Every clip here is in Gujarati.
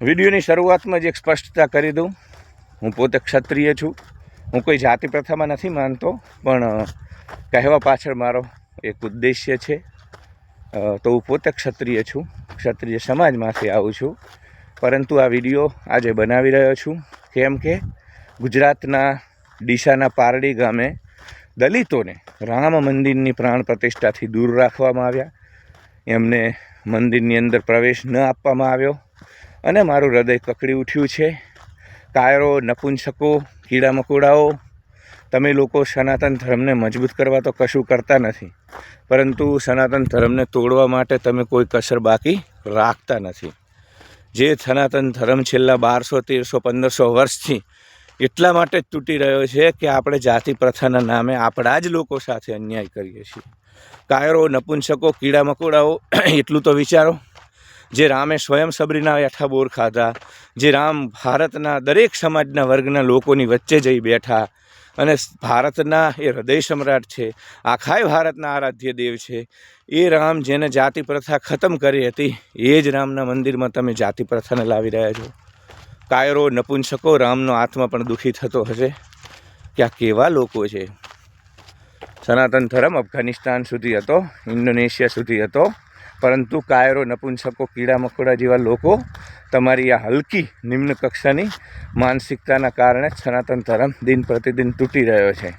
વિડીયોની શરૂઆતમાં જ એક સ્પષ્ટતા કરી દઉં, હું પોતે ક્ષત્રિય છું. હું કોઈ જાતિ પ્રથામાં નથી માનતો, પણ કહેવા પાછળ મારો એક ઉદ્દેશ્ય છે. તો હું પોતે ક્ષત્રિય છું, ક્ષત્રિય સમાજમાંથી આવું છું. પરંતુ આ વિડીયો આજે બનાવી રહ્યો છું કેમ કે ગુજરાતના ડીસાના પારડી ગામે દલિતોને રામ મંદિરની પ્રાણ પ્રતિષ્ઠાથી દૂર રાખવામાં આવ્યા. એમને મંદિરની અંદર પ્રવેશ ન આપવામાં આવ્યો અને મારું હૃદય કકડી ઉઠ્યું છે. કાયરો, નપુંસકો, કીડા મકોડાઓ, તમે લોકો સનાતન ધર્મને મજબૂત કરવા તો કશું કરતા નથી, પરંતુ સનાતન ધર્મને તોડવા માટે તમે કોઈ કસર બાકી રાખતા નથી. જે સનાતન ધર્મ છેલ્લા 1200, 1300, 1500 વર્ષથી એટલા માટે જ તૂટી રહ્યો છે કે આપણે જાતિ પ્રથાના નામે આપણા જ લોકો સાથે અન્યાય કરીએ છીએ. કાયરો, નપુંસકો, કીડા મકોડાઓ, એટલું તો વિચારો, જે રામે સ્વયં સબરીના હેઠા બોર ખાધા, જે રામ ભારતના દરેક સમાજના વર્ગના લોકોની વચ્ચે જઈ બેઠા અને ભારતના એ હૃદય સમ્રાટ છે, આખાય ભારતના આરાધ્ય દેવ છે, એ રામ જેને જાતિ પ્રથા ખતમ કરી હતી, એ જ રામના મંદિરમાં તમે જાતિ પ્રથાને લાવી રહ્યા છો. કાયરો, નપુંસકો, રામનો આત્મા પણ દુઃખી થતો હશે કે આ કેવા લોકો છે. સનાતન ધર્મ અફઘાનિસ્તાન સુધી હતો, ઇન્ડોનેશિયા સુધી હતો, પરંતુ કાયરો, નપુંસકો, કીડા મકોડા જેવા લોકો તમારી આ હલકી નિમ્ન કક્ષાની માનસિકતાના કારણે સનાતન ધર્મ દિન પ્રતિદિન તૂટી રહ્યો છે.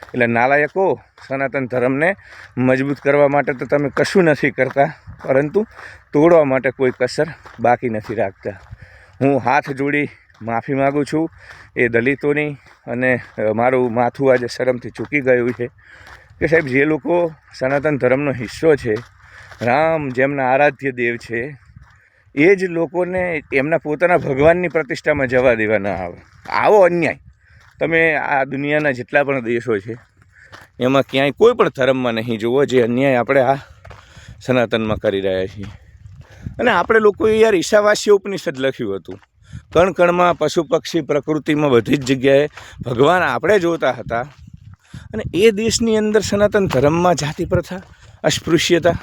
એટલે નાલાયકો, સનાતન ધર્મને મજબૂત કરવા માટે તો તમે કશું નથી કરતા, પરંતુ તોડવા માટે કોઈ કસર બાકી નથી રાખતા. હું હાથ જોડી માફી માગું છું એ દલિતોની, અને મારું માથું આજે શરમથી ચૂકી ગયું છે કે સાહેબ, જે લોકો સનાતન ધર્મનો હિસ્સો છે, રામ જેમના આરાધ્ય દેવ છે, એ જ લોકોને એમના પોતાના ભગવાનની પ્રતિષ્ઠામાં જવા દેવા ન આવે. આવો અન્યાય તમે આ દુનિયાના જેટલા પણ દેશો છે એમાં ક્યાંય કોઈ પણ ધર્મમાં નહીં જુઓ, જે અન્યાય આપણે આ સનાતનમાં કરી રહ્યા છીએ. અને આપણે લોકોએ યાર ઈશાવાસ્ય ઉપનિષદ લખ્યું હતું, કણ કણમાં, પશુ પક્ષી, પ્રકૃતિમાં, બધી જ જગ્યાએ ભગવાન આપણે જોતા હતા. અને એ દેશની અંદર સનાતન ધર્મમાં જાતિ પ્રથા, અસ્પૃશ્યતા.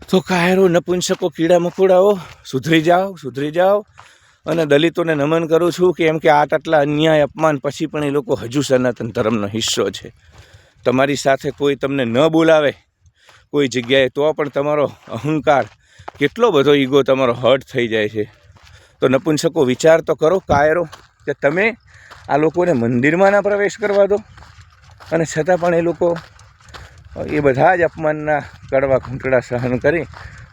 તો કાયરો, નપુંસકો, કીડા મકોડાઓ, સુધરી જાઓ, સુધરી જાઓ. અને દલિતોને નમન કરું છું કે એમ કે આટલા અન્યાય, અપમાન પછી પણ એ લોકો હજુ સનાતન ધર્મનો હિસ્સો છે. તમારી સાથે કોઈ તમને ન બોલાવે કોઈ જગ્યાએ તો પણ તમારો અહંકાર, કેટલો બધો ઈગો તમારો હર્ટ થઈ જાય છે. તો નપુંસકો, વિચાર તો કરો કાયરો, કે તમે આ લોકોને મંદિરમાં ના પ્રવેશ કરવા દો, અને છતાં પણ એ લોકો એ બધા જ અપમાનના કડવા ઘૂંટડા સહન કરી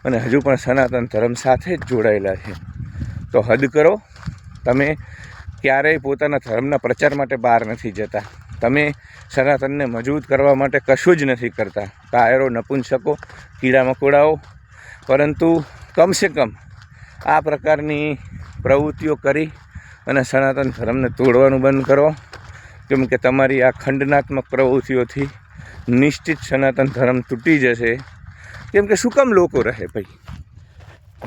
અને હજુ પણ સનાતન ધર્મ સાથે જ જોડાયેલા છે. તો હદ કરો. તમે ક્યારેય પોતાના ધર્મના પ્રચાર માટે બહાર નથી જતા, તમે સનાતનને મજબૂત કરવા માટે કશું જ નથી કરતા. કાયરો, નપુંસકો, કીડા મકોડાઓ. પરંતુ કમસે કમ આ પ્રકારની પ્રવૃત્તિઓ કરી અને સનાતન ધર્મને તોડવાનું બંધ કરો, કેમ કે તમારી આ ખંડનાત્મક પ્રવૃત્તિઓથી નિશ્ચિત સનાતન ધર્મ તૂટી જશે. કેમ કે શું કામ લોકો રહે ભાઈ?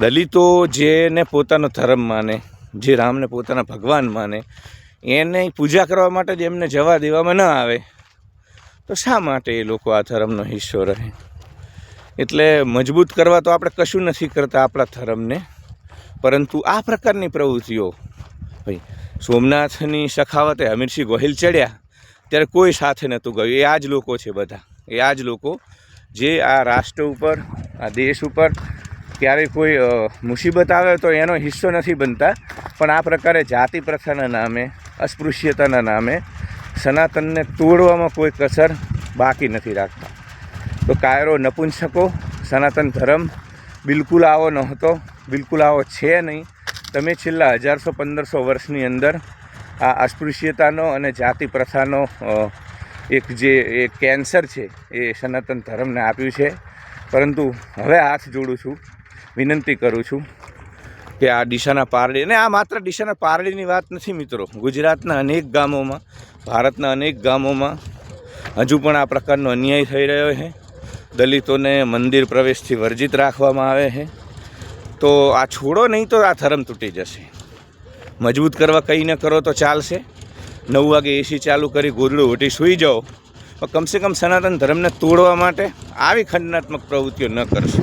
દલિતો જેને પોતાનો ધર્મ માને, જે રામને પોતાના ભગવાન માને, એને પૂજા કરવા માટે જ એમને જવા દેવામાં ન આવે, તો શા માટે એ લોકો આ ધર્મનો હિસ્સો રહે? એટલે મજબૂત કરવા તો આપણે કશું નથી કરતા આપણા ધર્મને, પરંતુ આ પ્રકારની પ્રવૃત્તિઓ ભાઈ, સોમનાથની સખાવતે અમીરસિંહ ગોહિલ ચડ્યા ત્યારે કોઈ સાથે નહોતું ગયું. એ આ જ લોકો છે બધા, એ આ જ લોકો જે આ રાષ્ટ્ર ઉપર, આ દેશ ઉપર ક્યારેય કોઈ મુસીબત આવે તો એનો હિસ્સો નથી બનતા, પણ આ પ્રકારે જાતિ પ્રથાના નામે, અસ્પૃશ્યતાના નામે સનાતનને તોડવામાં કોઈ કસર બાકી નથી રાખતા. તો કાયરો, નપુંસકો, સનાતન ધર્મ બિલકુલ આવો નહોતો, બિલકુલ આવો છે નહીં. તમે છેલ્લા 1100-1500 વર્ષની અંદર આ અસ્પૃશ્યતાનો અને જાતિ પ્રથાનો એક જે કેન્સર છે એ સનાતન ધર્મને આપ્યું છે. પરંતુ હવે હાથ જોડું છું, વિનંતી કરું છું કે આ ડીસાના પારડી, અને આ માત્ર ડીસાના પારડીની વાત નથી મિત્રો, ગુજરાતના અનેક ગામોમાં, ભારતના અનેક ગામોમાં હજુ પણ આ પ્રકારનો અન્યાય થઈ રહ્યો છે. દલિતોને મંદિર પ્રવેશથી વર્જિત રાખવામાં આવે છે. તો આ છોડો, નહીં તો આ ધર્મ તૂટી જશે. મજબૂત કરવા કંઈ ન કરો તો ચાલશે. 9 વાગે એસી ચાલુ કરી ગોદડું ઓઢી સૂઈ જાઓ, પણ કમસે કમ સનાતન ધર્મને તોડવા માટે આવી ખંડનાત્મક પ્રવૃત્તિઓ ન કરશો.